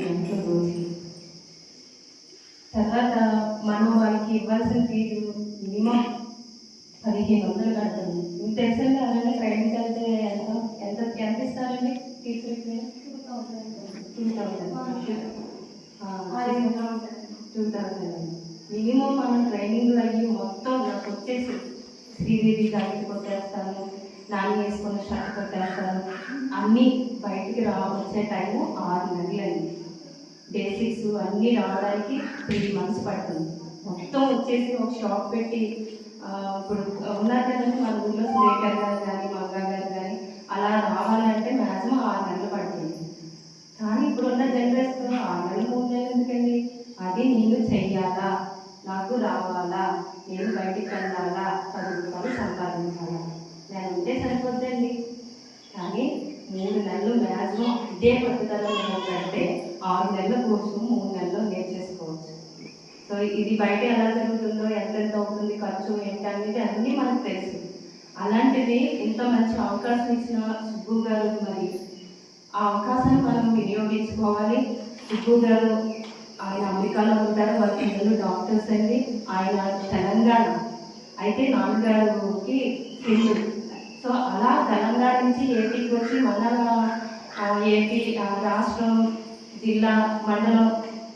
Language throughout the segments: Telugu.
గంటలు రోజు. తర్వాత మనం వాళ్ళకి ఇవ్వాల్సిన ఫీజు మినిమం 1500 కడతాము. మీకు తెలుసండి అలానే ట్రైనింగ్కి వెళ్తే ఎంత ఎంత ఎంత ఇస్తారండి టీచర్కి? 2000 మినిమం. మనం ట్రైనింగ్ అయ్యి మొత్తం నాకు వచ్చేసి శ్రీదేవి జాకెట్ కొట్టేస్తాను, నాని వేసుకున్న షర్ట్ కొట్టేస్తాను, అన్నీ బయటికి వచ్చే టైము 6 నెలలండి. బేసిక్స్ అన్నీ రావడానికి 3 months పడుతుంది. మొత్తం వచ్చేసి ఒక షాప్ పెట్టి ఇప్పుడు ఉన్నారు కదండి మన ఊళ్ళో శ్రీకర్ గారు కానీ మంగా గారు కానీ అలా రావాలంటే మ్యాక్సిమం 6 నెలలు పడుతుంది. కానీ ఇప్పుడున్న జనరేషన్ 6 నెలలు 3 నెలలు ఎందుకండి? అది నేను చెయ్యాలా, నాకు రావాలా, నేను బయటికి వెళ్ళాలా, 10 రూపాయలు సంపాదించాలా, నేను ఉంటే సరిపోద్దండి. కానీ 3 నెలలు మ్యాక్సిమం ఇదే పట్టుదల పెడితే 6 నెలల కోర్సు 3 నెలల్లో నేర్చేసుకోవచ్చు. సో ఇది బయట ఎలా జరుగుతుందో, ఎంతెంత అవుతుంది ఖర్చు ఏంటనేది అన్నీ మనకు తెలుసు. అలాంటిది ఇంత మంచి అవకాశం ఇచ్చిన సుబ్బు గారు, మరి ఆ అవకాశాన్ని మనం వినియోగించుకోవాలి. సుబ్బు గారు ఆయన అమెరికాలో ఉంటారు, వాళ్ళ పిల్లలు డాక్టర్స్ అండి. ఆయన తెలంగాణ అయితే నాన్నగారికి ఫ్రెండ్. సో అలా తెలంగాణ నుంచి ఏపీకి వచ్చి మన ఏపీ రాష్ట్రం, జిల్లా, మండలం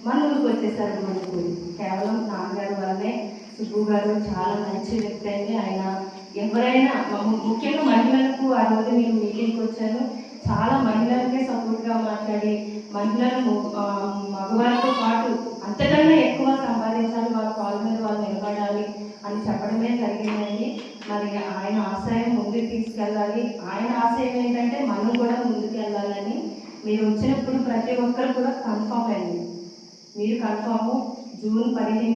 మన ఊరికి వచ్చేసారు. మనకు కేవలం నాన్నగారు వల్లనే. సుబ్బు గారు చాలా మంచి వ్యక్తి అండి. ఆయన ఎవరైనా ముఖ్యంగా మహిళలకు ఆ రోజు నేను మీటింగ్కి వచ్చాను, చాలా మహిళలకే సపోర్ట్గా మాట్లాడి మహిళలు మగవారితో పాటు అంతకన్నా ఎక్కువ సంపాదించాలి, వాళ్ళ కాళ్ళ మీద వాళ్ళు నిలబడాలి అని చెప్పడమే జరిగిందండి. మరి ఆయన ఆశయం ముందుకు తీసుకెళ్ళాలి. ఆయన ఆశయం ఏంటంటే మనం కూడా ముందుకు వెళ్ళాలని. మీరు వచ్చినప్పుడు ప్రతి ఒక్కరు కూడా కన్ఫామ్ అండి, మీరు కన్ఫాము. జూన్ 15